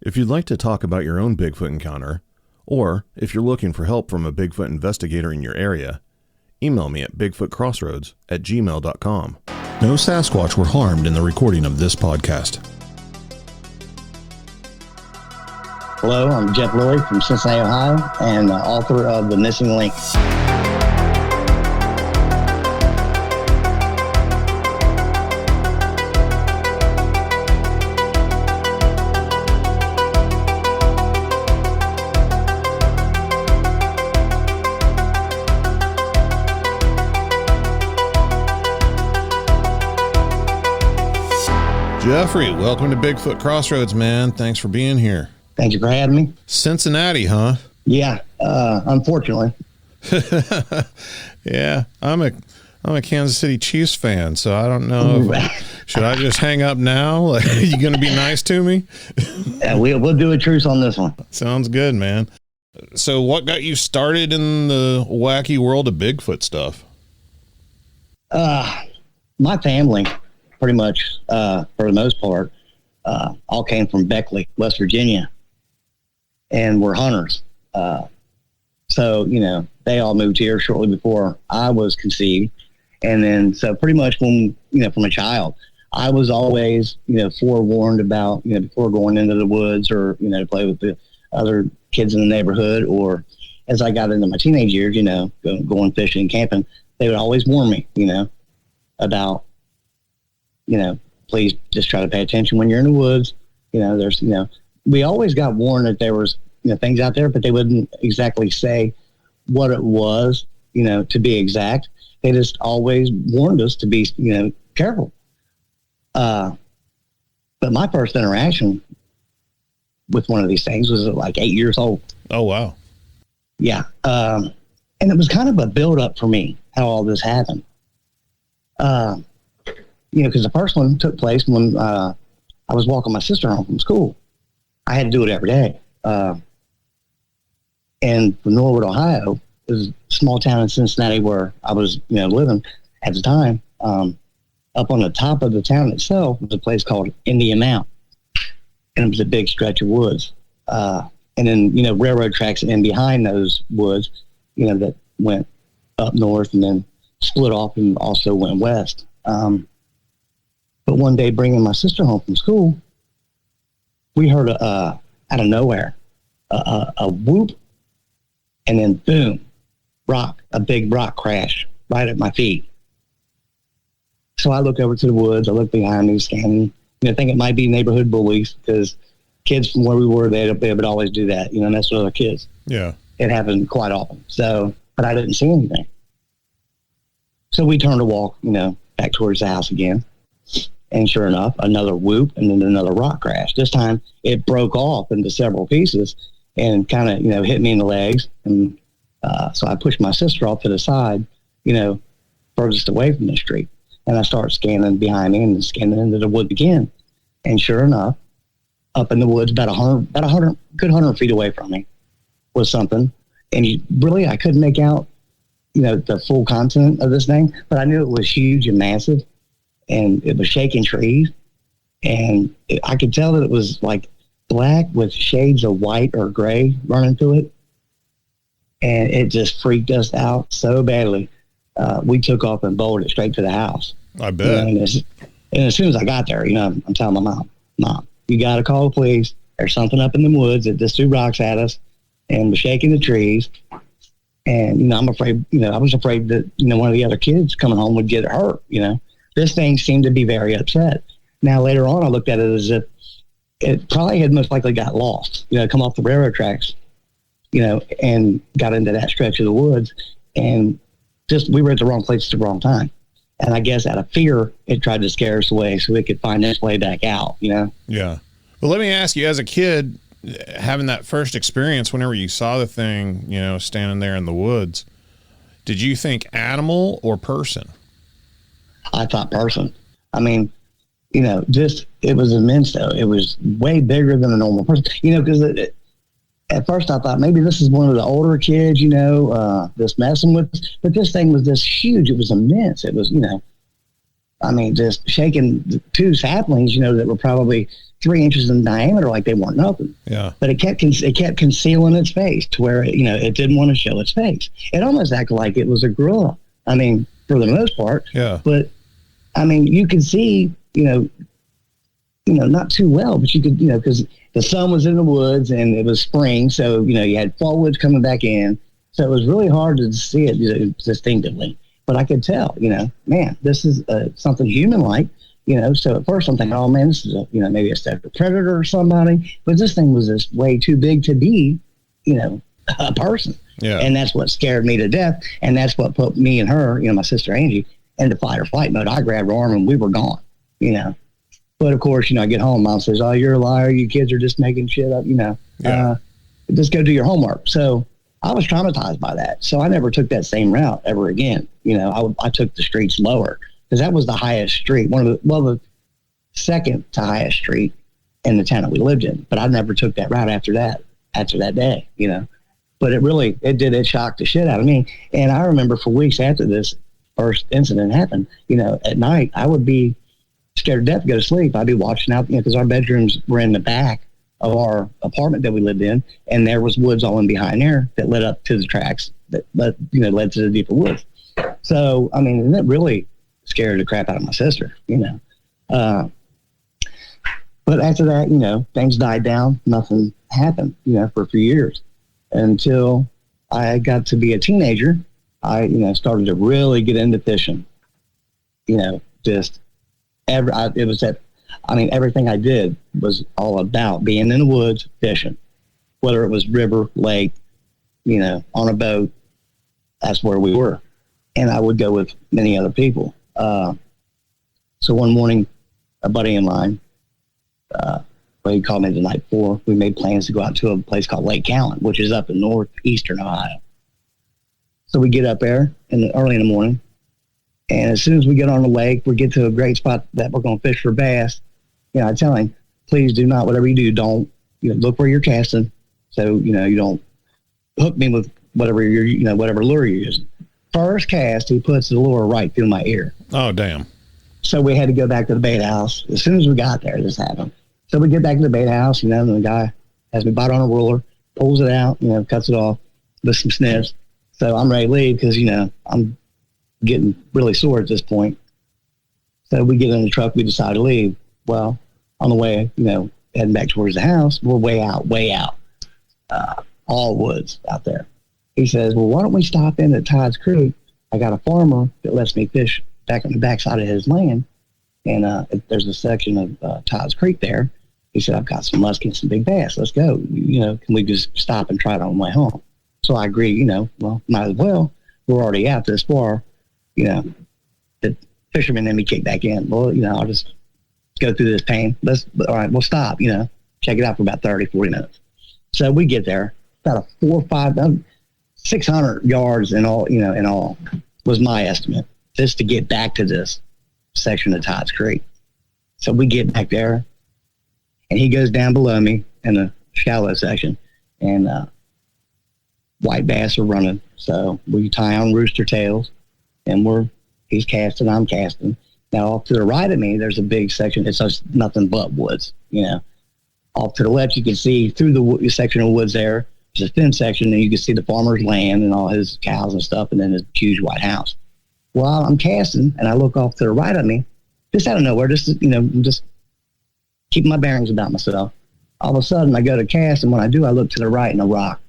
If you'd like to talk about your own Bigfoot encounter, or if you're looking for help from a Bigfoot investigator in your area, email me at bigfootcrossroads@gmail.com. No Sasquatch were harmed in the recording of this podcast. Hello, I'm Jeff Lloyd from Cincinnati, Ohio, and author of The Missing Link. Jeffrey, welcome to Bigfoot Crossroads, man. Thanks for being here. Thank you for having me. Cincinnati, huh? Yeah, unfortunately. Yeah, I'm a Kansas City Chiefs fan, so I don't know. Should I just hang up now? Like, are you going to be nice to me? Yeah, we'll do a truce on this one. Sounds good, man. So what got you started in the wacky world of Bigfoot stuff? My family, pretty much, for the most part, all came from Beckley, West Virginia, and were hunters. So, they all moved here shortly before I was conceived. And then, so pretty much when, from a child, I was always, forewarned about, before going into the woods or, to play with the other kids in the neighborhood, or as I got into my teenage years, going fishing and camping, they would always warn me, about, please just try to pay attention when you're in the woods. There's, we always got warned that there was, things out there, but they wouldn't exactly say what it was, to be exact. They just always warned us to be, careful. But my first interaction with one of these things was like 8 years old. Oh, wow. Yeah. And it was kind of a build up for me, how all this happened. Because the first one took place when I was walking my sister home from school. I had to do it every day. And from Norwood, Ohio, is a small town in Cincinnati where I was, living at the time. Up on the top of the town itself was a place called Indian Mount. And it was a big stretch of woods. And then, railroad tracks in behind those woods, that went up north and then split off and also went west. But one day bringing my sister home from school, we heard out of nowhere, a whoop, and then boom, a big rock crash right at my feet. So I look over to the woods, I look behind me, scanning, think it might be neighborhood bullies, because kids from where we were, they would always do that, and that's what other kids. Yeah. It happened quite often. So, but I didn't see anything. So we turned to walk, back towards the house again. And sure enough, another whoop and then another rock crash. This time it broke off into several pieces and kind of, hit me in the legs. And so I pushed my sister off to the side, furthest away from the street. And I started scanning behind me and scanning into the woods again. And sure enough, up in the woods, about 100 feet away from me was something. And I couldn't make out, the full content of this thing, but I knew it was huge and massive. And it was shaking trees, and I could tell that it was like black with shades of white or gray running through it. And it just freaked us out so badly. We took off and bolted straight to the house. I bet. And as soon as I got there, I'm telling my mom, you got to call the police. There's something up in the woods that just threw rocks at us and was shaking the trees. And, I'm afraid, I was afraid that, one of the other kids coming home would get hurt, This thing seemed to be very upset. Now, later on, I looked at it as if it probably had most likely got lost, come off the railroad tracks, and got into that stretch of the woods. And just, we were at the wrong place at the wrong time. And I guess out of fear, it tried to scare us away so it could find its way back out, Yeah. Well, let me ask you, as a kid, having that first experience, whenever you saw the thing, standing there in the woods, did you think animal or person? I thought person. I mean, it was immense though. It was way bigger than a normal person, because at first I thought maybe this is one of the older kids, just messing with us. But this thing was this huge. It was immense. It was, just shaking the two saplings, that were probably 3 inches in diameter, like they weren't nothing. Yeah. But it kept concealing its face to where, it didn't want to show its face. It almost acted like it was a gorilla. I mean, for the most part. Yeah. But I mean, you could see, not too well, but you could, because the sun was in the woods and it was spring. So, you had fall woods coming back in. So it was really hard to see it distinctively. But I could tell, man, this is something human-like, So at first I'm thinking, oh, man, this is, maybe a step predator or somebody. But this thing was just way too big to be, a person. Yeah. And that's what scared me to death. And that's what put me and her, my sister Angie, into fight or flight mode. I grabbed her arm and we were gone, But of course, I get home, Mom says, oh, you're a liar. You kids are just making shit up, just go do your homework. So I was traumatized by that. So I never took that same route ever again. I took the streets lower because that was the highest street, the second to highest street in the town that we lived in. But I never took that route after that day, But it shocked the shit out of me. And I remember for weeks after this first incident happened, at night, I would be scared to death to go to sleep. I'd be watching out, because our bedrooms were in the back of our apartment that we lived in, and there was woods all in behind there that led up to the tracks that led to the deeper woods. So, I mean, that really scared the crap out of my sister, But after that, things died down. Nothing happened, for a few years until I got to be a teenager. I, started to really get into fishing, everything I did was all about being in the woods, fishing, whether it was river, lake, on a boat, that's where we were. And I would go with many other people. So one morning, a buddy of mine, he called me the night before. We made plans to go out to a place called Lake Callan, which is up in northeastern Ohio. So we get up there early in the morning. And as soon as we get on the lake, we get to a great spot that we're going to fish for bass. I tell him, please do not, whatever you do, don't, look where you're casting. So, you don't hook me with whatever whatever lure you're using. First cast, he puts the lure right through my ear. Oh, damn. So we had to go back to the bait house. As soon as we got there, this happened. So we get back to the bait house, and the guy has me bite on a ruler, pulls it out, cuts it off with some snips. So I'm ready to leave because, I'm getting really sore at this point. So we get in the truck, we decide to leave. Well, on the way, heading back towards the house, we're way out, all woods out there. He says, well, why don't we stop in at Todd's Creek? I got a farmer that lets me fish back on the backside of his land. And there's a section of Todd's Creek there. He said, I've got some muskie and some big bass. Let's go. Can we just stop and try it on the way home? So I agree, well, might as well. We're already out this far. The fisherman and me kick back in. Well, I'll just go through this pain. All right, we'll stop, check it out for about 30, 40 minutes. So we get there, about 600 yards in all was my estimate, just to get back to this section of Todd's Creek. So we get back there, and he goes down below me in the shallow section, and white bass are running. So we tie on rooster tails, and he's casting, I'm casting. Now, off to the right of me, there's a big section. It's just nothing but woods, Off to the left, you can see through the section of woods there. There's a thin section, and you can see the farmer's land and all his cows and stuff, and then his huge white house. While I'm casting, and I look off to the right of me, just out of nowhere, I'm just keeping my bearings about myself. All of a sudden, I go to cast, and when I do, I look to the right, and a rock,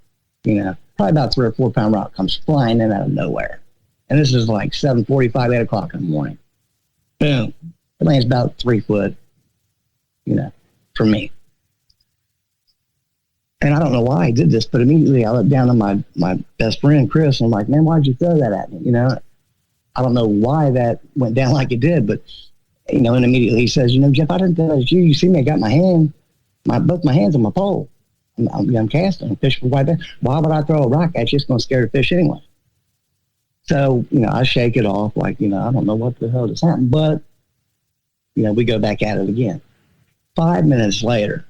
probably about 3 or 4 pound rock comes flying in out of nowhere. And this is like 7:45, 8 o'clock in the morning. Boom. It lands about 3 foot, for me. And I don't know why I did this, but immediately I looked down at my best friend, Chris, and I'm like, man, why'd you throw that at me? I don't know why that went down like it did, but, and immediately he says, Jeff, I didn't throw that at you. You see me, I got both my hands on my pole. I'm casting, I'm fishing for white bass. Why would I throw a rock at you? It's going to scare the fish anyway. So, I shake it off like, I don't know what the hell just happened, but, we go back at it again. 5 minutes later,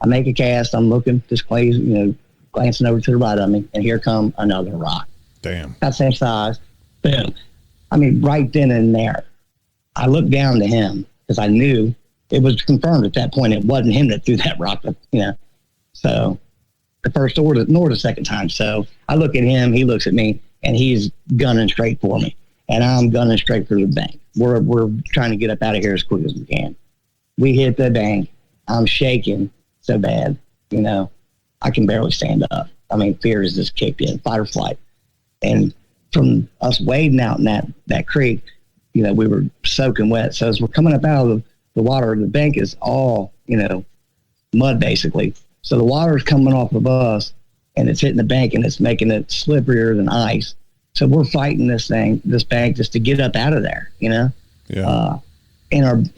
I make a cast. I'm looking, just glancing over to the right of me, and here come another rock. Damn. That same size. Boom. Right then and there, I looked down to him because I knew it was confirmed at that point it wasn't him that threw that rock, you know. So the first nor the second time. So I look at him, he looks at me, and he's gunning straight for me, and I'm gunning straight for the bank. We're trying to get up out of here as quick as we can. We hit the bank. I'm shaking so bad, you know, I can barely stand up. I mean, fear is just kicked in, fight or flight. And from us wading out in that creek, you know, we were soaking wet. So as we're coming up out of the water, the bank is all, you know, mud basically. So the water is coming off of us and it's hitting the bank and it's making it slipperier than ice. So we're fighting this bank just to get up out of there, you know? Yeah. And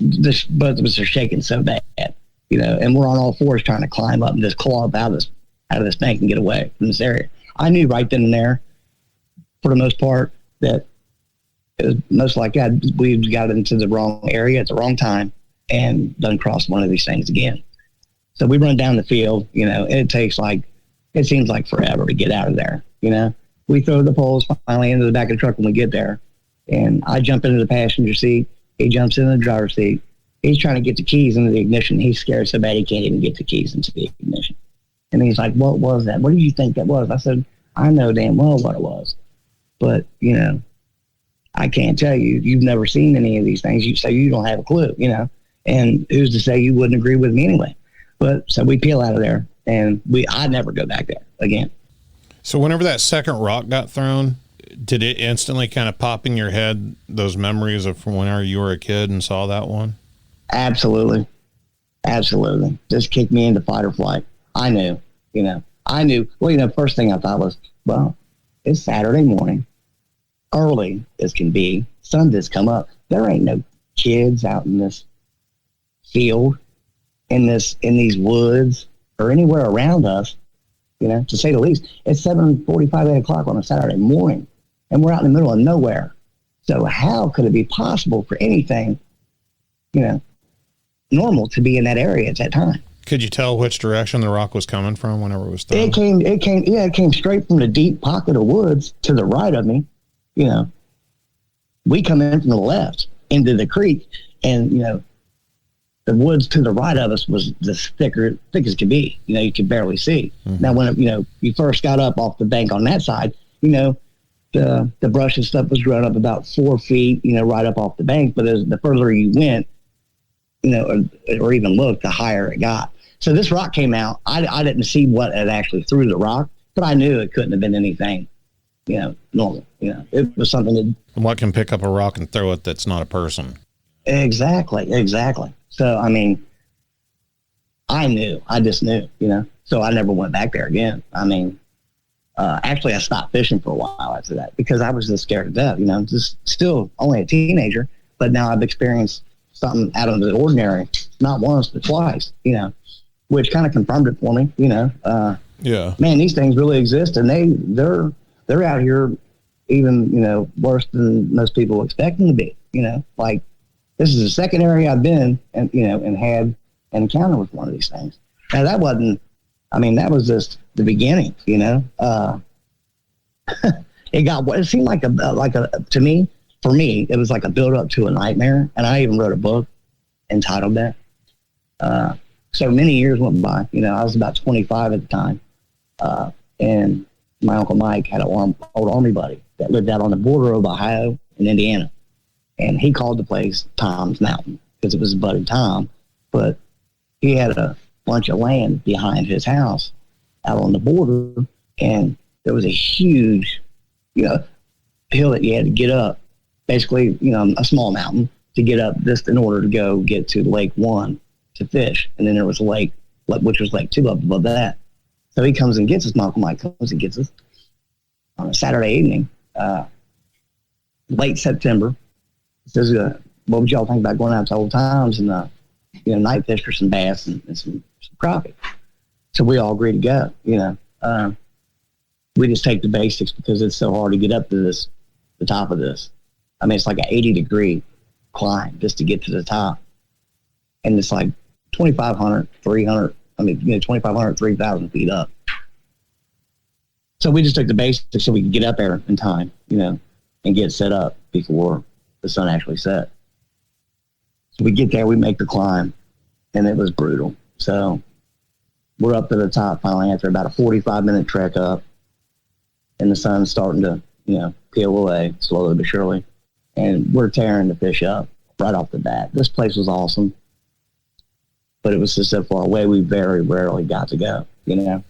both of us are shaking so bad, you know, and we're on all fours trying to climb up and just claw up out of this bank and get away from this area. I knew right then and there, for the most part, that it was most likely we got into the wrong area at the wrong time and done crossed one of these things again. So we run down the field, you know, and it seems like forever to get out of there, you know. We throw the poles finally into the back of the truck when we get there, and I jump into the passenger seat. He jumps into the driver's seat. He's trying to get the keys into the ignition. He's scared so bad he can't even get the keys into the ignition. And he's like, "What was that? What do you think that was?" I said, "I know damn well what it was. But, you know, I can't tell you. You've never seen any of these things. You say you don't have a clue, you know. And who's to say you wouldn't agree with me anyway?" But so we peel out of there, and I'd never go back there again. So whenever that second rock got thrown, did it instantly kind of pop in your head those memories of from whenever you were a kid and saw that one? Absolutely. Absolutely. Just kicked me into fight or flight. I knew. Well, you know, first thing I thought was, well, it's Saturday morning, early as can be. Sun just come up. There ain't no kids out in this field, in these woods, or anywhere around us, you know, to say the least. It's 7:45, 8 o'clock on a Saturday morning, and we're out in the middle of nowhere. So how could it be possible for anything, you know, normal to be in that area at that time? Could you tell which direction the rock was coming from whenever it was thrown? It came straight from the deep pocket of woods to the right of me. You know, we come in from the left into the creek, and, you know, the woods to the right of us was just thick as could be. You know, you could barely see. Mm-hmm. Now, when, you know, you first got up off the bank on that side, you know, the brush and stuff was growing up about 4 feet, you know, right up off the bank. But as the further you went, you know, or even looked, the higher it got. So this rock came out. I didn't see what had actually threw the rock, but I knew it couldn't have been anything, you know, normal. You know, it was something that. And what can pick up a rock and throw it that's not a person? Exactly. So, I mean, I just knew, you know, so I never went back there again. I mean, actually I stopped fishing for a while after that because I was just scared to death, you know, just still only a teenager, but now I've experienced something out of the ordinary, not once, but twice, you know, which kind of confirmed it for me, you know. Yeah, man, these things really exist, and they're out here even, you know, worse than most people expect them to be, you know. Like, this is the second area I've been and, you know, and had an encounter with one of these things. Now that was just the beginning, you know. It seemed like for me, it was like a build up to a nightmare. And I even wrote a book entitled that. So many years went by, you know, I was about 25 at the time. And my Uncle Mike had an old Army buddy that lived out on the border of Ohio and Indiana. And he called the place Tom's Mountain because it was his buddy Tom. But he had a bunch of land behind his house out on the border. And there was a huge, you know, hill that you had to get up. Basically, you know, a small mountain to get up just in order to go get to Lake 1 to fish. And then there was a lake, which was Lake 2 up above that. So he comes and gets us. My Uncle Mike comes and gets us on a Saturday evening, late September. He says, what would y'all think about going out to Old Times and, you know, night fish for some bass and some crappie? So we all agreed to go, you know. We just take the basics because it's so hard to get up to the top of this. I mean, it's like an 80-degree climb just to get to the top. And it's like 2,500, 300, I mean, you know, 2,500, 3,000 feet up. So we just took the basics so we could get up there in time, you know, and get set up before the sun actually set. So we get there, we make the climb, and it was brutal. So we're up to the top finally after about a 45-minute trek up, and the sun's starting to, peel away slowly but surely. And we're tearing the fish up right off the bat. This place was awesome, but it was just so far away, we very rarely got to go, Yeah.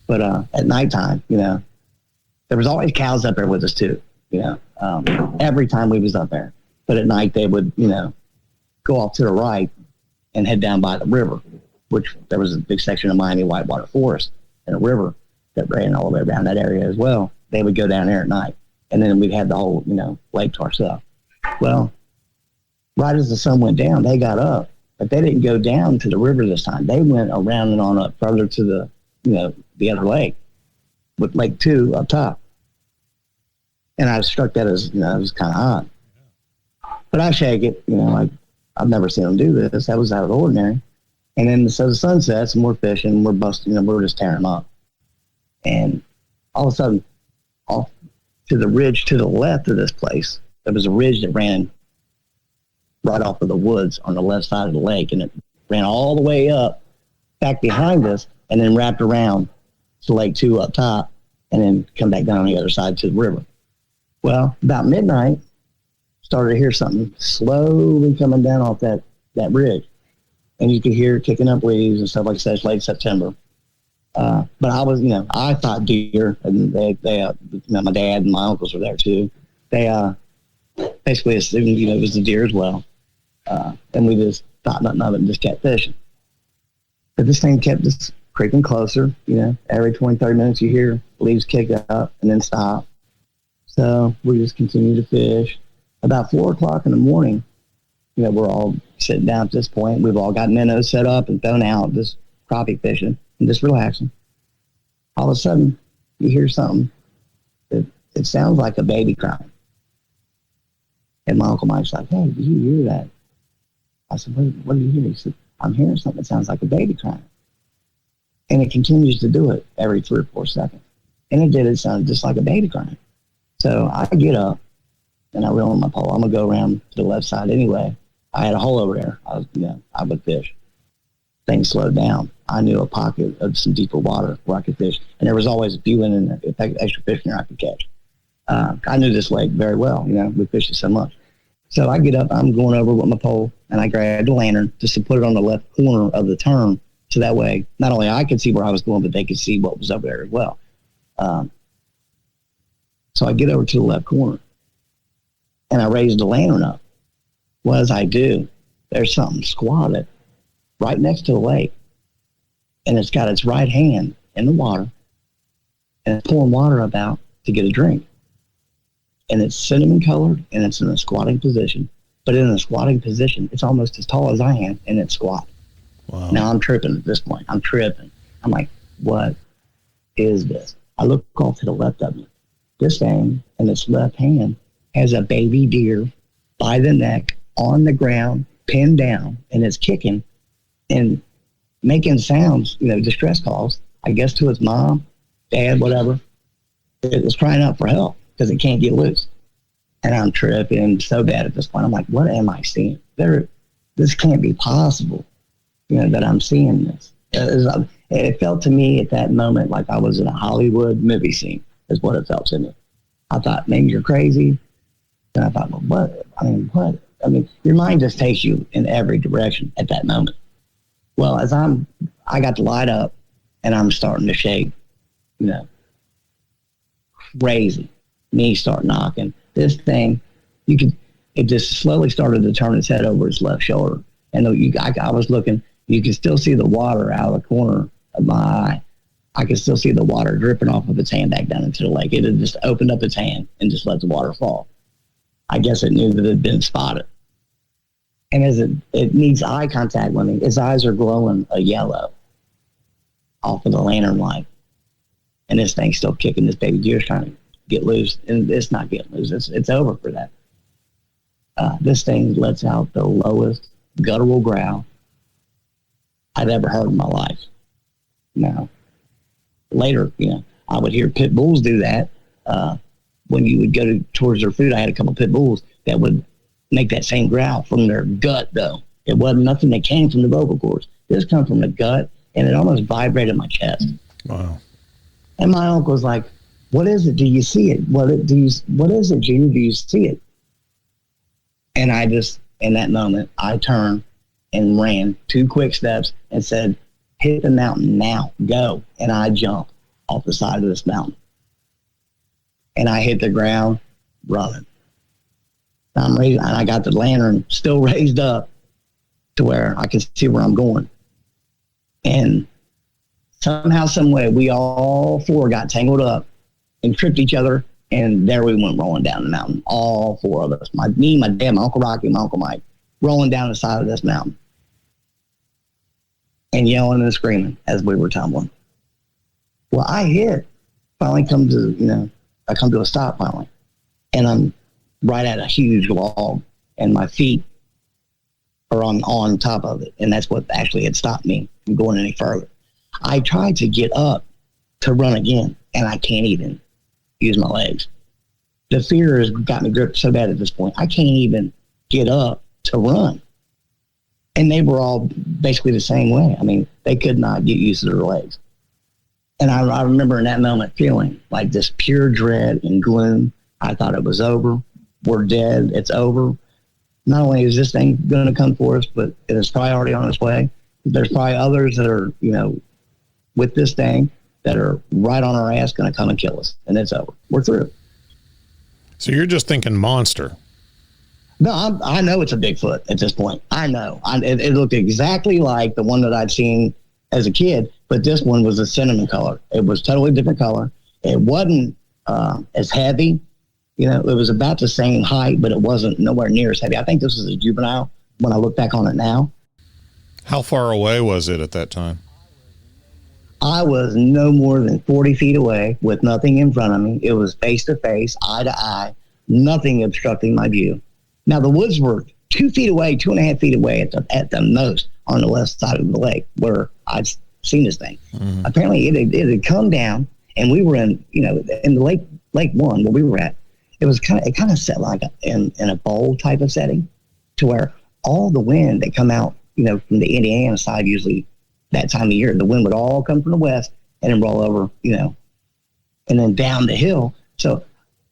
But at nighttime, there was always cows up there with us too, every time we was up there. But at night they would, go off to the right and head down by the river, which there was a big section of Miami whitewater forest and a river that ran all the way around that area as well. They would go down there at night, and then we'd have the whole, lake to ourselves. Well, right as the sun went down, they got up, but they didn't go down to the river this time. They went around and on up further to the, the other lake, with Lake 2 up top. And I struck that as, it was kind of odd. But I shake it, I've never seen them do this. That was out of the ordinary. And then so the sun sets and we're fishing, we're busting, we're just tearing them up. And all of a sudden, off to the ridge to the left of this place, there was a ridge that ran right off of the woods on the left side of the lake, and it ran all the way up back behind us and then wrapped around to Lake 2 up top and then come back down on the other side to the river. Well, about midnight, started to hear something slowly coming down off that ridge, and you could hear it kicking up leaves and stuff like that. It's late September. But I was, I thought deer, and they my dad and my uncles were there too. They basically assumed, it was the deer as well. And we just thought nothing of it and just kept fishing. But this thing kept just creeping closer, every 20, 30 minutes you hear leaves kick up and then stop. So we just continue to fish. About 4 o'clock in the morning, we're all sitting down at this point. We've all got minnows set up and thrown out, just crappie fishing and just relaxing. All of a sudden, you hear something that it sounds like a baby crying. And my Uncle Mike's like, "Hey, did you hear that?" I said, what do you hear? He said, "I'm hearing something that sounds like a baby crying." And it continues to do it every 3 or 4 seconds. And it sounded just like a baby crying. So I get up and I reel on my pole. I'm going to go around to the left side anyway. I had a hole over there. I would fish. Things slowed down. I knew a pocket of some deeper water where I could fish. And there was always a few in there, extra fish in there I could catch. I knew this lake very well. We fished it so much. So I get up, I'm going over with my pole, and I grabbed a lantern just to put it on the left corner of the turn. So that way, not only I could see where I was going, but they could see what was over there as well. So I get over to the left corner, and I raise the lantern up. Well, as I do, there's something squatted right next to the lake, and it's got its right hand in the water, and it's pouring water about to get a drink. And it's cinnamon colored, and it's in a squatting position. But in a squatting position, it's almost as tall as I am, and it's squat. Wow. Now I'm tripping at this point. I'm tripping. I'm like, what is this? I look off to the left of me. This thing in its left hand has a baby deer by the neck on the ground, pinned down, and it's kicking and making sounds, distress calls, I guess, to its mom, dad, whatever. It was crying out for help because it can't get loose. And I'm tripping so bad at this point. I'm like, what am I seeing? This can't be possible, that I'm seeing this. It felt to me at that moment like I was in a Hollywood movie scene, is what it felt to me. I thought, maybe you're crazy. And I thought, well, what? What? Your mind just takes you in every direction at that moment. Well, as I got the light up and I'm starting to shake, crazy. Knees start knocking. This thing, it just slowly started to turn its head over its left shoulder. And I was looking, you could still see the water out of the corner of my eye. I could still see the water dripping off of its hand back down into the lake. It had just opened up its hand and just let the water fall. I guess it knew that it had been spotted. And as it needs eye contact with me, its eyes are glowing a yellow off of the lantern light. And this thing's still kicking. This baby deer's trying to get loose, and it's not getting loose. It's over for that. This thing lets out the lowest guttural growl I've ever heard in my life. Now, later, I would hear pit bulls do that. When you would go towards their food, I had a couple pit bulls that would make that same growl from their gut, though. It wasn't nothing that came from the vocal cords. This come from the gut, and it almost vibrated my chest. Wow. And my uncle was like, "What is it? Do you see it? What is it, Junior? Do you see it?" And I just, in that moment, I turned and ran 2 quick steps and said, "Hit the mountain now, go!" And I jumped off the side of this mountain, and I hit the ground running. And I got the lantern still raised up to where I can see where I'm going. And somehow, some way, we all 4 got tangled up and tripped each other. And there we went rolling down the mountain. All 4 of us, me, my dad, my Uncle Rocky, my Uncle Mike, rolling down the side of this mountain and yelling and screaming as we were tumbling. Well, I finally come to, I come to a stop finally. And I'm right at a huge log, and my feet are on top of it. And that's what actually had stopped me from going any further. I tried to get up to run again, and I can't even use my legs. The fear has got me gripped so bad at this point. I can't even get up to run. And they were all basically the same way. I mean, they could not get used to their legs. And I remember in that moment feeling like this pure dread and gloom. I thought it was over. We're dead. It's over. Not only is this thing going to come for us, but it is probably already on its way. There's probably others that are, with this thing that are right on our ass going to come and kill us. And it's over. We're through. So you're just thinking monster. No, I know it's a Bigfoot at this point. I know. It looked exactly like the one that I'd seen as a kid, but this one was a cinnamon color. It was totally different color. It wasn't as heavy. It was about the same height, but it wasn't nowhere near as heavy. I think this was a juvenile when I look back on it now. How far away was it at that time? I was no more than 40 feet away with nothing in front of me. It was face to face, eye to eye, nothing obstructing my view. Now, the woods were 2 feet away, 2.5 feet away at the most on the left side of the lake where I'd seen this thing. Mm-hmm. Apparently, it had come down, and we were in the lake one where we were at. It kind of set like in a bowl type of setting to where all the wind that come out, from the Indiana side, usually that time of year, the wind would all come from the west and then roll over, and then down the hill. So,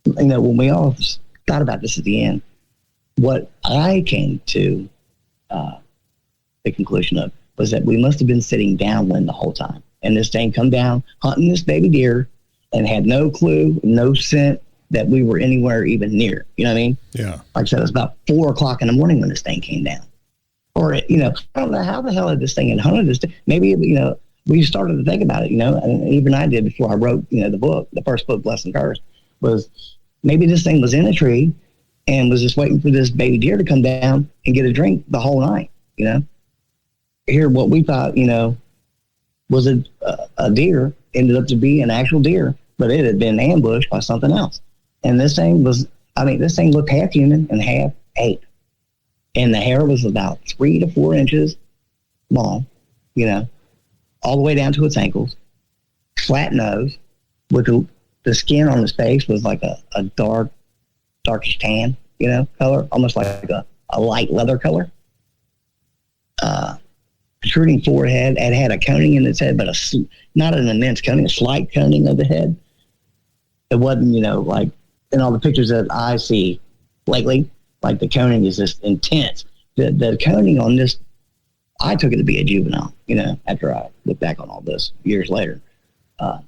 when we all thought about this at the end, what I came to the conclusion of was that we must have been sitting downwind the whole time. And this thing come down hunting this baby deer and had no clue, no scent that we were anywhere even near. You know what I mean? Yeah. Like I said, it was about 4:00 in the morning when this thing came down. Or, I don't know how the hell had this thing had hunted this. Maybe, we started to think about it, and even I did before I wrote, the book, the first book, Blessed and Cursed, was maybe this thing was in a tree and was just waiting for this baby deer to come down and get a drink the whole night, Here, what we thought, was a deer ended up to be an actual deer, but it had been ambushed by something else. And this thing looked half human and half ape. And the hair was about 3 to 4 inches long, all the way down to its ankles, flat nose, with the skin on his face was like a darkish tan, color, almost like a light leather color. Protruding forehead, it had a coating in its head, but not an immense coating, a slight coating of the head. It wasn't, like in all the pictures that I see lately, like the coating is just intense. The coating on this, I took it to be a juvenile, after I look back on all this years later, that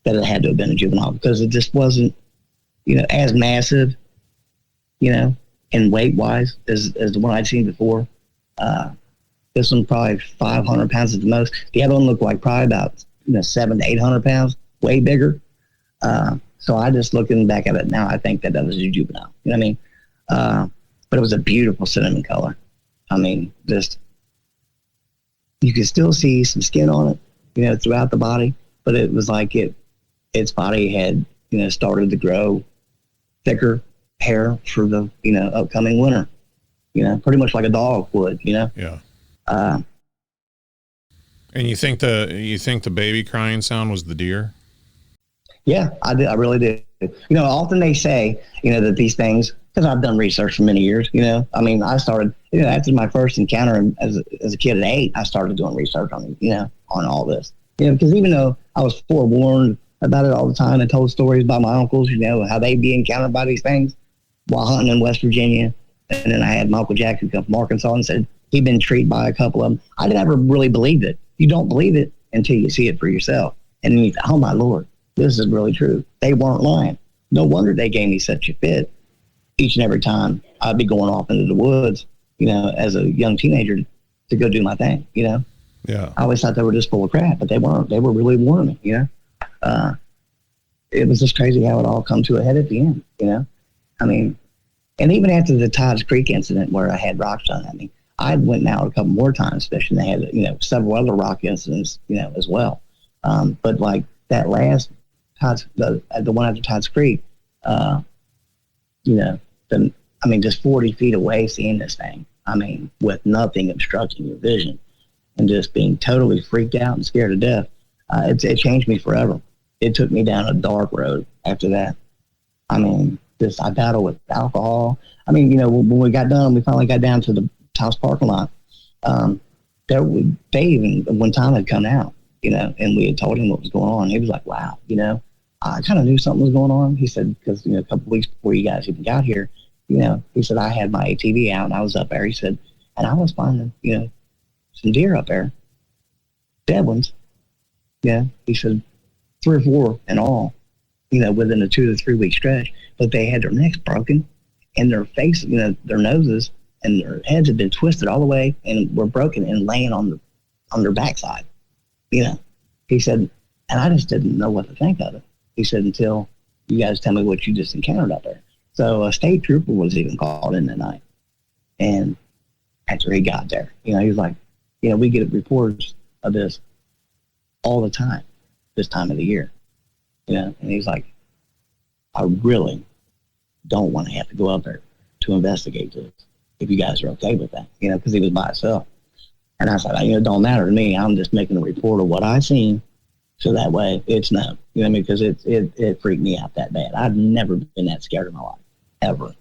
it had to have been a juvenile because it just wasn't, as massive, and weight wise as the one I'd seen before. This one probably 500 pounds at the most. The other one looked like probably about 700 to 800 pounds, way bigger. So I just looking back at it now, I think that was a juvenile. You know what I mean? But it was a beautiful cinnamon color. I mean, just you could still see some skin on it, throughout the body. But it was like its body had started to grow thicker hair for the upcoming winter. Pretty much like a dog would. Yeah. And you think the baby crying sound was the deer? Yeah, I did. I really did. Often they say, that these things, because I've done research for many years, I started, after my first encounter as a kid at 8, I started doing research on, on all this, because even though I was forewarned about it all the time and told stories by my uncles, how they'd be encountered by these things while hunting in West Virginia. And then I had my Uncle Jack who come from Arkansas and said he'd been treated by a couple of them. I never really believed it. You don't believe it until you see it for yourself. And then you think, oh my Lord, this is really true. They weren't lying. No wonder they gave me such a fit each and every time I'd be going off into the woods, as a young teenager to go do my thing, Yeah. I always thought they were just full of crap, but they weren't. They were really warning me, It was just crazy how it all come to a head at the end, and even after the Todd's Creek incident where I had rocks thrown at me, I went out a couple more times, especially they had, several other rock incidents, as well. But like that last the one after Todd's Creek, just 40 feet away, seeing this thing, with nothing obstructing your vision and just being totally freaked out and scared to death. It changed me forever. It took me down a dark road after that. I battled with alcohol. When we got done, we finally got down to the house parking lot. They even, one time had come out, and we had told him what was going on. He was like, wow, I kind of knew something was going on. He said, because, a couple weeks before you guys even got here, he said, I had my ATV out and I was up there. He said, and I was finding, some deer up there, dead ones. Yeah. He said 3 or 4 in all, within a 2 to 3 week stretch, but they had their necks broken and their face, their noses and their heads had been twisted all the way and were broken and laying on their backside. He said, and I just didn't know what to think of it. He said, until you guys tell me what you just encountered out there. So a state trooper was even called in that night. And after he got there, he was like, we get reports of this all the time, this time of the year. And he's like, I really don't want to have to go up there to investigate this if you guys are okay with that, because he was by himself. And I said, it don't matter to me. I'm just making a report of what I seen. So that way it's known, because it freaked me out that bad. I've never been that scared in my life, ever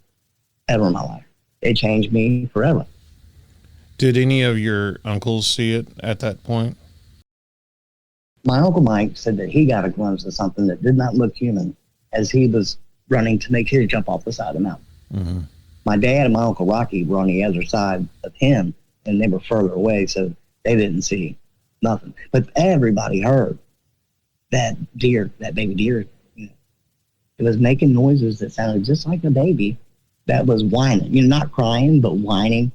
in my life. It changed me forever. Did any of your uncles see it at that point? My Uncle Mike said that he got a glimpse of something that did not look human as he was running to make his jump off the side of the mountain. Mm-hmm. My dad and my Uncle Rocky were on the other side of him, and they were further away, so they didn't see nothing. But everybody heard that baby deer, it was making noises that sounded just like a baby that was whining, not crying, but whining,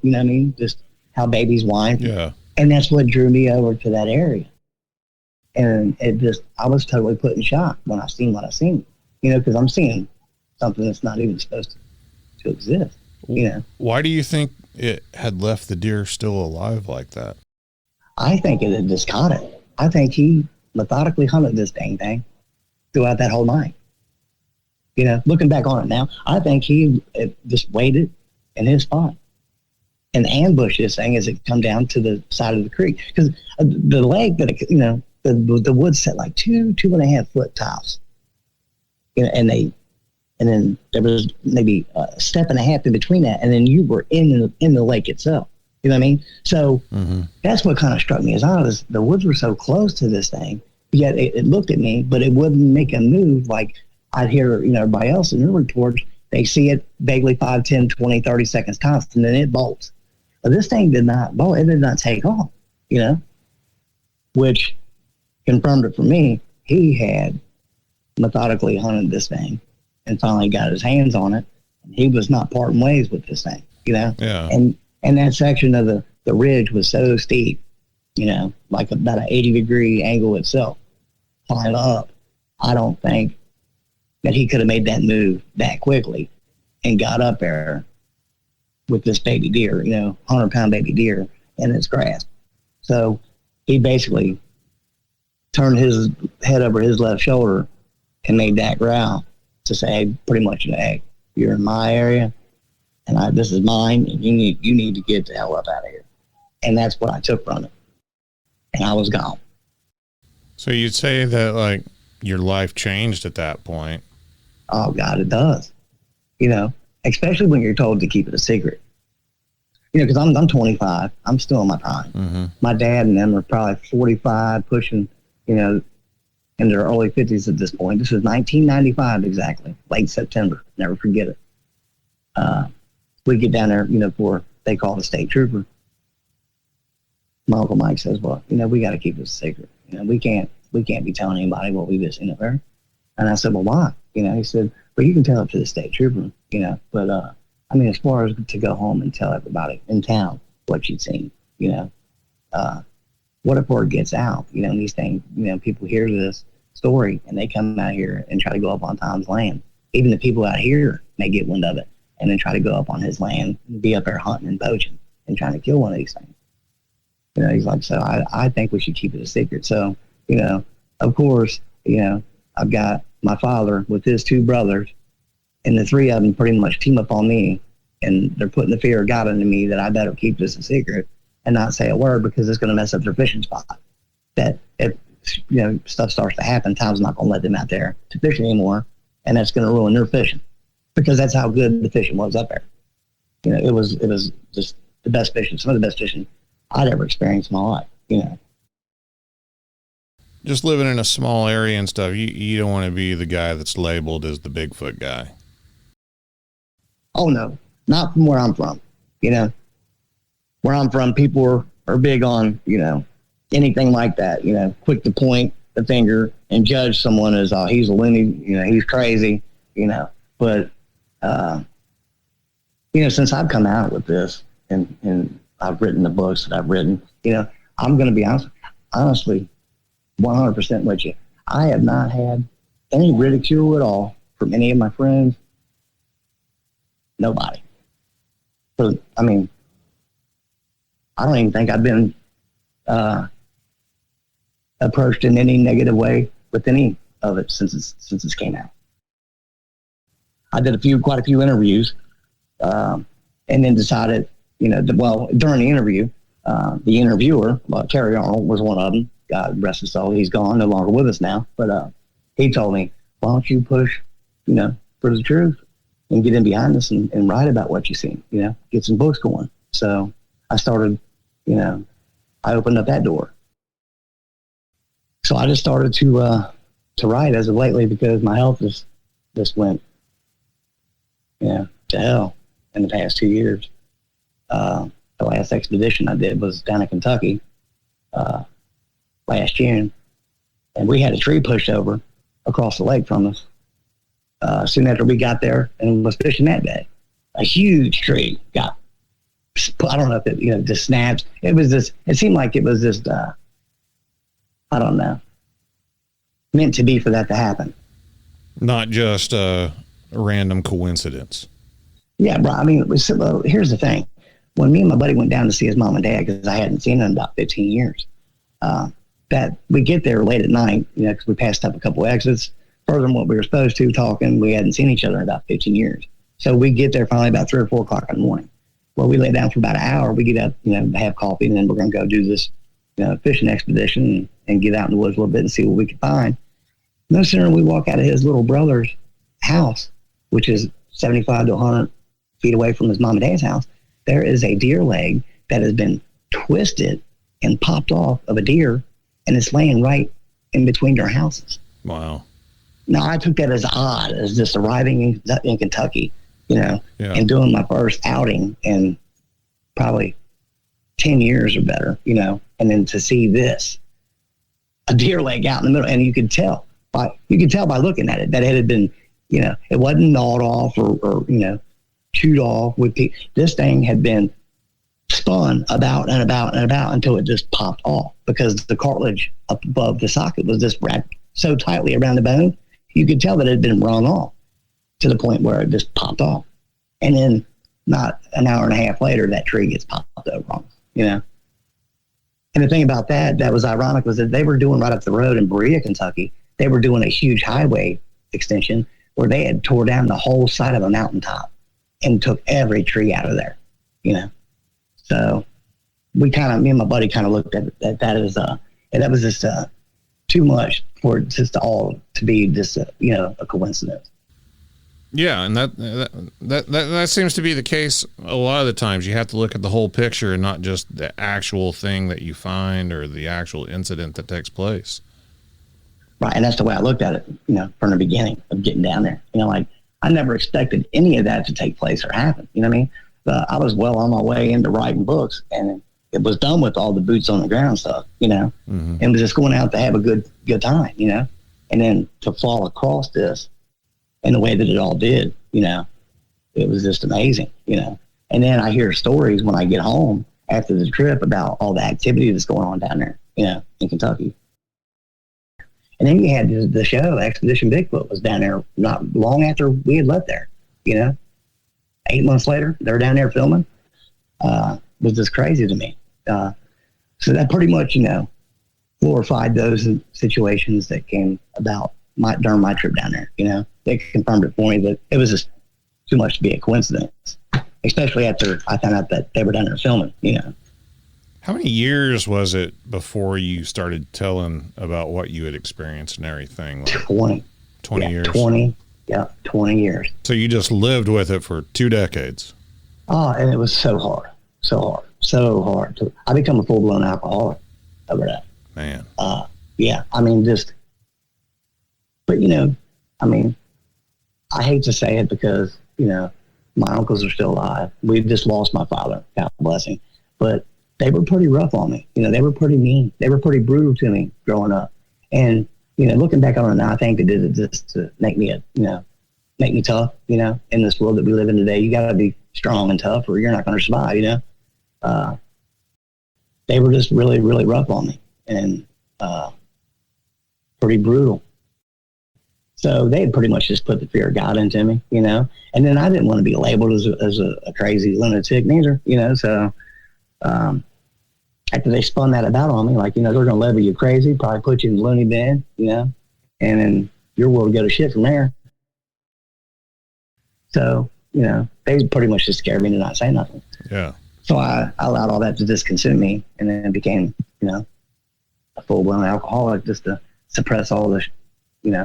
just how babies whine. Yeah. And that's what drew me over to that area. And I was totally put in shock when I seen what I seen, because I'm seeing something that's not even supposed to exist, Why do you think it had left the deer still alive like that? I think it had just caught it. I think he methodically hunted this dang thing throughout that whole night. Looking back on it now, I think he just waited in his spot and ambushed this thing as it come down to the side of the creek. Because the lake that, the woods set like 2.5 foot tiles. And then there was maybe a step and a half in between that. And then you were in the lake itself. You know what I mean? So That's what kind of struck me as the woods were so close to this thing, yet it looked at me, but it wouldn't make a move like I'd hear, everybody else in their reports. They see it vaguely 5, 10, 20, 30 seconds tops, and then it bolts. But this thing did not bolt. It did not take off, which confirmed it for me. He had methodically hunted this thing and finally got his hands on it. He was not parting ways with this thing, Yeah. And that section of the ridge was so steep, like about an 80-degree angle itself, climb up. I don't think that he could have made that move that quickly and got up there with this baby deer, 100-pound baby deer in his grasp. So he basically turned his head over his left shoulder and made that growl to say pretty much, hey, you're in my area. And this is mine, and you need to get the hell up out of here. And that's what I took from it. And I was gone. So you'd say that, like, your life changed at that point? Oh God, it does. You know, especially when you're told to keep it a secret. You know, because I'm 25. I'm still in my prime. Mm-hmm. My dad and them are probably 45, pushing, you know, in their early 50s at this point. This was 1995 exactly, late September. Never forget it. We get down there, you know, for they call the state trooper. My Uncle Mike says, well, you know, we got to keep this a secret. You know, we can't be telling anybody what we just seen up there. And I said, well, why? You know, he said, well, you can tell it to the state trooper, you know, but, I mean, as far as to go home and tell everybody in town what you'd seen, you know, what if word gets out? You know, these things, you know, people hear this story and they come out here and try to go up on Tom's land. Even the people out here may get wind of it and then try to go up on his land and be up there hunting and poaching and trying to kill one of these things. You know, he's like, so I think we should keep it a secret. So, you know, of course, you know, I've got my father with his two brothers, and the three of them pretty much team up on me, and they're putting the fear of God into me that I better keep this a secret and not say a word because it's going to mess up their fishing spot. That if, you know, stuff starts to happen, Tom's not going to let them out there to fish anymore, and that's going to ruin their fishing because that's how good the fishing was up there. You know, it was just the best fishing, some of the best fishing I'd ever experienced in my life, you know. Just living in a small area and stuff, you don't want to be the guy that's labeled as the Bigfoot guy. Oh, no, not from where I'm from. You know, where I'm from, people are big on, you know, anything like that, you know, quick to point the finger and judge someone as, oh, he's a loony, you know, he's crazy, you know. But, you know, since I've come out with this and I've written the books that I've written, you know, I'm going to be honestly 100% with you. I have not had any ridicule at all from any of my friends. Nobody. So, I mean, I don't even think I've been approached in any negative way with any of it since it's came out. I did quite a few interviews, and then decided, you know, during the interview, the interviewer, Terry Arnold, was one of them. God rest his soul, he's gone, no longer with us now. But he told me, why don't you push, you know, for the truth and get in behind us and write about what you seen, you know, get some books going. So I started, you know, I opened up that door. So I just started to write as of lately because my health just went, you know, to hell in the past 2 years. The last expedition I did was down in Kentucky last June, and we had a tree pushed over across the lake from us soon after we got there and was fishing that day. A huge tree got, I don't know if it, you know, just snapped. It seemed like it was just, I don't know, meant to be for that to happen. Not just a random coincidence. Yeah, bro. I mean, here's the thing. When me and my buddy went down to see his mom and dad, because I hadn't seen them in about 15 years, that we get there late at night, you know, because we passed up a couple exits further than what we were supposed to, talking. We hadn't seen each other in about 15 years. So we get there finally about 3 or 4 o'clock in the morning. Well, we lay down for about an hour. We get up, you know, have coffee, and then we're going to go do this, you know, fishing expedition and get out in the woods a little bit and see what we can find. No sooner than we walk out of his little brother's house, which is 75 to 100 feet away from his mom and dad's house, there is a deer leg that has been twisted and popped off of a deer, and it's laying right in between their houses. Wow. Now, I took that as odd, as just arriving in Kentucky, you know, and doing my first outing in probably 10 years or better, you know, and then to see this, a deer leg out in the middle, and you could tell by looking at it that it had been, you know, it wasn't gnawed off or you know, chewed off with this thing had been spun about and about and about until it just popped off, because the cartilage up above the socket was just wrapped so tightly around the bone, you could tell that it had been wrung off to the point where it just popped off. And then not an hour and a half later, that tree gets popped over on us, you know. And the thing about that was ironic was that they were doing right up the road in Berea, Kentucky, they were doing a huge highway extension where they had tore down the whole side of a mountaintop and took every tree out of there, you know. So me and my buddy kind of looked at that as that was just too much for just all to be just you know, a coincidence. Yeah, and that seems to be the case a lot of the times. You have to look at the whole picture and not just the actual thing that you find or the actual incident that takes place. Right, and that's the way I looked at it, from the beginning of getting down there. Like I never expected any of that to take place or happen. You know what I mean? But I was well on my way into writing books, and it was done with all the boots on the ground stuff, and was just going out to have a good time, and then to fall across this in the way that it all did, it was just amazing, And then I hear stories when I get home after the trip about all the activity that's going on down there, in Kentucky. And then you had the show, Expedition Bigfoot, was down there not long after we had left there, 8 months later, they're down there filming. Was just crazy to me. So that pretty much, glorified those situations that came about during my trip down there, They confirmed it for me that it was just too much to be a coincidence, especially after I found out that they were down there filming, How many years was it before you started telling about what you had experienced and everything? Like 20 years? 20 years. So you just lived with it for 2 decades. Oh, and it was so hard. I become a full-blown alcoholic over that. Man. Yeah, I mean, but I hate to say it because, my uncles are still alive. We've just lost my father, God bless him. But they were pretty rough on me. They were pretty mean. They were pretty brutal to me growing up. And, looking back on it now, I think they did it just to make me tough, in this world that we live in today. You got to be strong and tough or you're not going to survive, They were just really, really rough on me and pretty brutal. So they had pretty much just put the fear of God into me, And then I didn't want to be labeled as a crazy lunatic neither, So after they spun that about on me, like, they're going to label you crazy, probably put you in the loony bin, and then your world would go to shit from there. So, they pretty much just scared me to not say nothing. Yeah. So I allowed all that to just consume me and then became, a full-blown alcoholic just to suppress all the,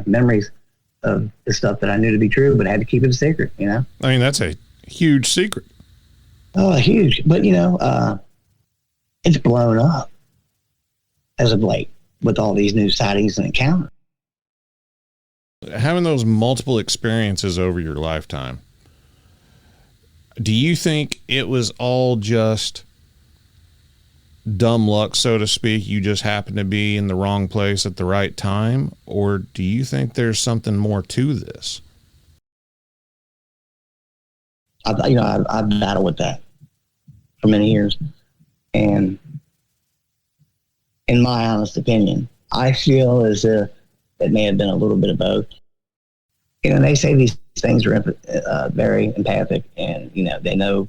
memories of the stuff that I knew to be true, but I had to keep it a secret, I mean, that's a huge secret. Oh, huge. But, it's blown up as of late with all these new sightings and encounters. Having those multiple experiences over your lifetime, do you think it was all just dumb luck, so to speak? You just happened to be in the wrong place at the right time? Or do you think there's something more to this? I've battled with that for many years. And in my honest opinion, I feel as if it may have been a little bit of both. They say these things are very empathic and, they know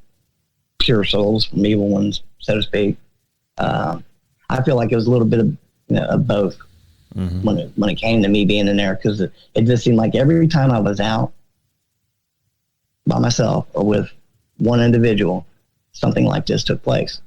pure souls from evil ones, so to speak. I feel like it was a little bit of both when it came to me being in there, because it just seemed like every time I was out by myself or with one individual, something like this took place.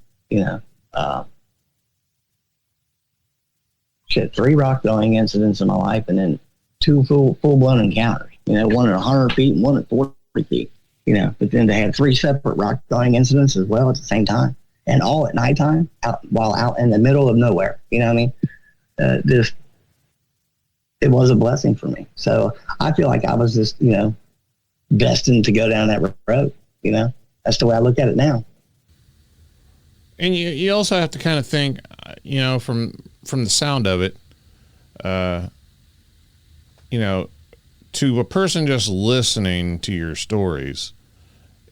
3 rock throwing incidents in my life, and then 2 full-blown encounters. One at 100 feet and one at 40 feet. But then they had 3 separate rock throwing incidents as well at the same time, and all at nighttime, while out in the middle of nowhere. You know what I mean? It was a blessing for me. So I feel like I was just, destined to go down that road. That's the way I look at it now. And you also have to kind of think, from the sound of it, to a person just listening to your stories,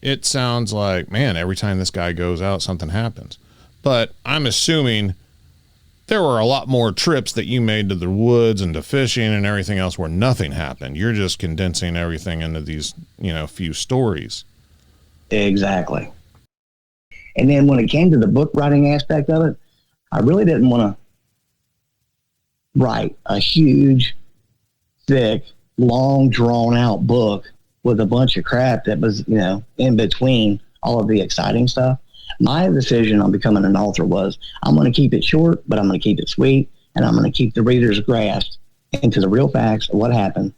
it sounds like, man, every time this guy goes out, something happens. But I'm assuming there were a lot more trips that you made to the woods and to fishing and everything else where nothing happened. You're just condensing everything into these, few stories. Exactly. And then when it came to the book writing aspect of it, I really didn't want to write a huge, thick, long, drawn-out book with a bunch of crap that was, in between all of the exciting stuff. My decision on becoming an author was, I'm going to keep it short, but I'm going to keep it sweet, and I'm going to keep the reader's grasp into the real facts of what happened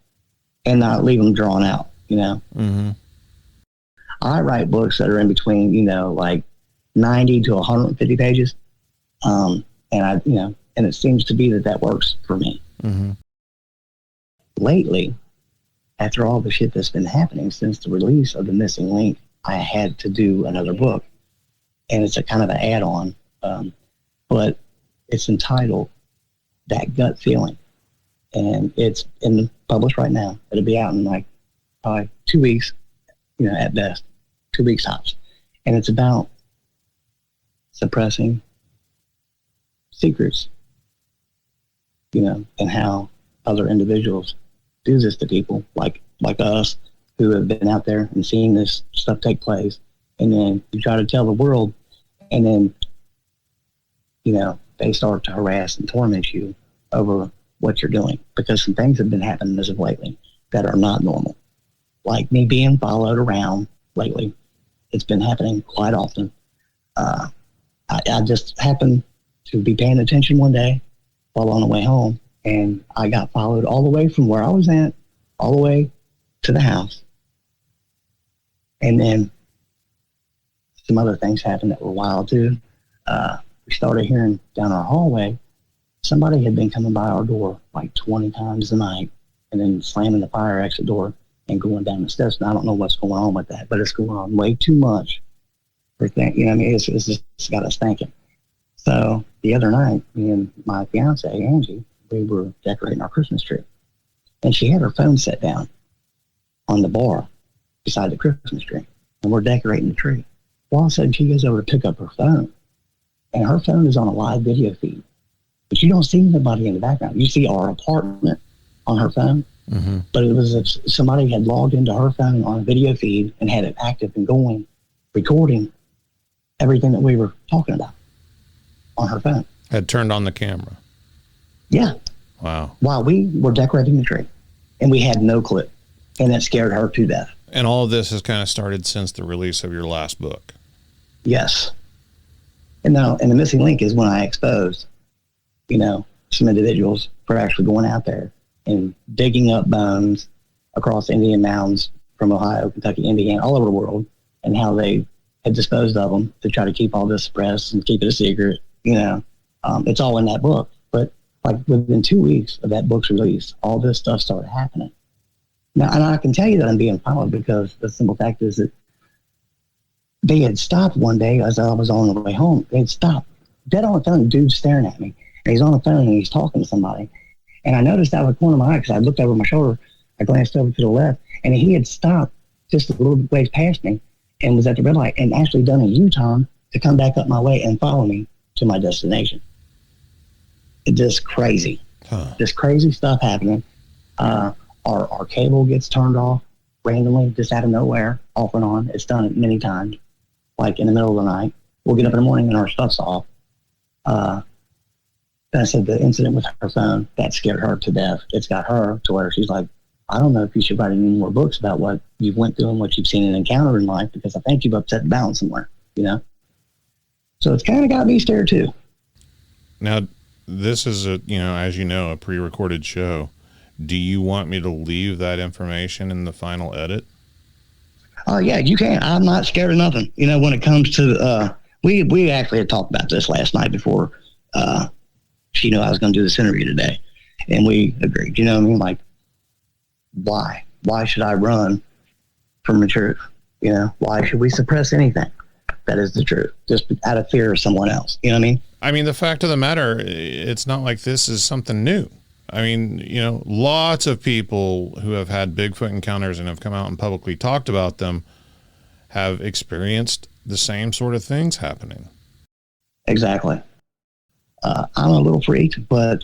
and not leave them drawn out, you know. Mm-hmm. I write books that are in between, you know, like 90 to 150 pages. And and it seems to be that works for me. Mm-hmm. Lately, after all the shit that's been happening since the release of The Missing Link, I had to do another book, and it's a kind of an add-on, but it's entitled That Gut Feeling, and it's published right now. It'll be out in like probably 2 weeks, you know, at best, 2 weeks tops, and it's about suppressing secrets, you know, and how other individuals do this to people like us who have been out there and seen this stuff take place. And then you try to tell the world, and then, you know, they start to harass and torment you over what you're doing, because some things have been happening as of lately that are not normal. Like me being followed around lately. It's been happening quite often. I just happened to be paying attention one day while on the way home, and I got followed all the way from where I was at all the way to the house. And then some other things happened that were wild too. We started hearing down our hallway, somebody had been coming by our door like 20 times a night, and then slamming the fire exit door and going down the steps. And I don't know what's going on with that, but it's going on way too much for things. You know what I mean? It's just got us thinking. So the other night, me and my fiance, Angie, we were decorating our Christmas tree, and she had her phone set down on the bar beside the Christmas tree, and we're decorating the tree. Well, all of a sudden she goes over to pick up her phone, and her phone is on a live video feed, but you don't see nobody in the background. You see our apartment on her phone, mm-hmm. but it was if somebody had logged into her phone on a video feed and had it active and going, recording everything that we were talking about on her phone. Had turned on the camera. Yeah. Wow. While we were decorating the tree, and we had no clue, and it scared her to death. And all of this has kind of started since the release of your last book. Yes. And now, and The Missing Link is when I exposed, you know, some individuals for actually going out there and digging up bones across Indian mountains from Ohio, Kentucky, Indiana, all over the world, and how they had disposed of them to try to keep all this suppressed and keep it a secret. You know, it's all in that book. But like within 2 weeks of that book's release, all this stuff started happening. Now, and I can tell you that I'm being followed because the simple fact is that they had stopped one day as I was on the way home. They had stopped, dead on the phone, dude staring at me. And he's on the phone and he's talking to somebody. And I noticed out of the corner of my eye, because I looked over my shoulder, I glanced over to the left, and he had stopped just a little ways past me and was at the red light and actually done a U-turn to come back up my way and follow me to my destination. It's just crazy. Just crazy stuff happening. Our cable gets turned off randomly, just out of nowhere, off and on. It's done it many times, like in the middle of the night. We'll get up in the morning and our stuff's off. I said the incident with her phone, that scared her to death. It's got her to where she's like, I don't know if you should write any more books about what you've went through and what you've seen and encountered in life, because I think you've upset the balance somewhere, you know? So it's kind of got me scared too. Now, this is a, you know, as you know, a pre-recorded show. Do you want me to leave that information in the final edit? Oh yeah, you can. I'm not scared of nothing. You know, when it comes to, we actually had talked about this last night before, she knew I was going to do this interview today, and we agreed. You know what I mean? Like, why should I run from the truth? You know, why should we suppress anything that is the truth just out of fear of someone else? You know what I mean? I mean, the fact of the matter, it's not like this is something new. I mean, you know, lots of people who have had Bigfoot encounters and have come out and publicly talked about them have experienced the same sort of things happening. Exactly. I'm a little freaked, but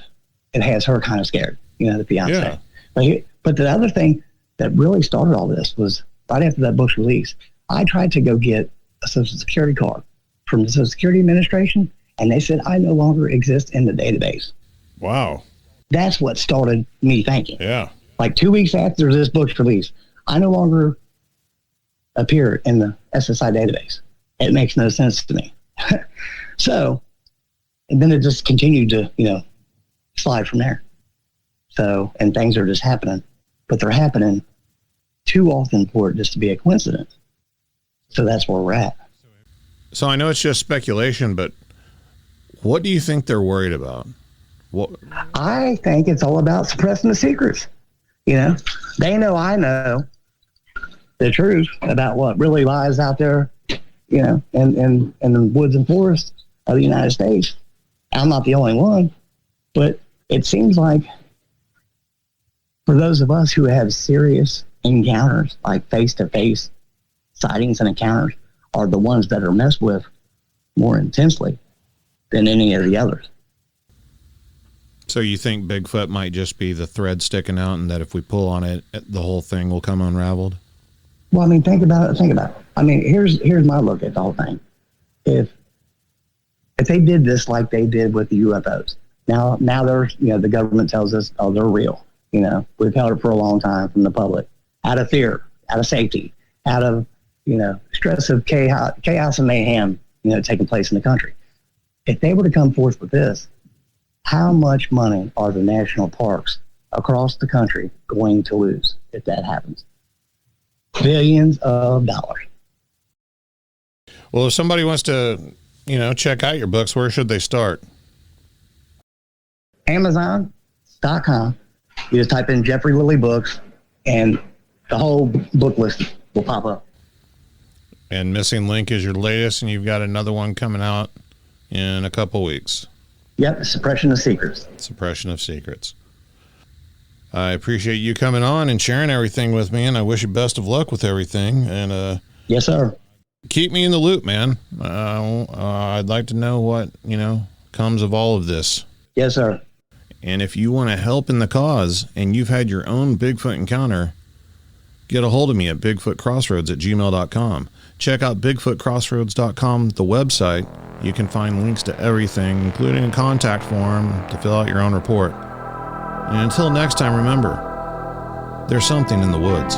it has her kind of scared, you know, the fiance. Yeah. But the other thing that really started all this was right after that book's release, I tried to go get a Social Security card from the Social Security Administration, and they said I no longer exist in the database. Wow. That's what started me thinking. Yeah. Like 2 weeks after this book's release, I no longer appear in the SSI database. It makes no sense to me. So, and then it just continued to, you know, slide from there. So, and things are just happening, but they're happening too often for it just to be a coincidence. So that's where we're at. So I know it's just speculation, but what do you think they're worried about? What? I think it's all about suppressing the secrets. You know, they know I know the truth about what really lies out there, you know, in the woods and forests of the United States. I'm not the only one, but it seems like for those of us who have serious encounters, like face-to-face sightings and encounters, are the ones that are messed with more intensely than any of the others. So you think Bigfoot might just be the thread sticking out, and that if we pull on it, the whole thing will come unraveled? Well, I mean, think about it. I mean, here's my look at the whole thing. If they did this like they did with the UFOs, now they're, you know, the government tells us, oh, they're real. You know, we've held it for a long time from the public, out of fear, out of safety, out of, you know, stress of chaos and mayhem, you know, taking place in the country. If they were to come forth with this, how much money are the national parks across the country going to lose if that happens? Billions of dollars. Well, if somebody wants to, you know, check out your books, where should they start? Amazon.com. You just type in Jeffrey Lilly Books, and the whole book list will pop up. And Missing Link is your latest, and you've got another one coming out in a couple weeks. Yep, Suppression of Secrets. Suppression of Secrets. I appreciate you coming on and sharing everything with me, and I wish you best of luck with everything. And yes, sir. Keep me in the loop, man. I'd like to know what, you know, comes of all of this. Yes, sir. And if you want to help in the cause and you've had your own Bigfoot encounter, get a hold of me at bigfootcrossroads@gmail.com. Check out bigfootcrossroads.com, the website. You can find links to everything, including a contact form to fill out your own report. And until next time, remember, there's something in the woods.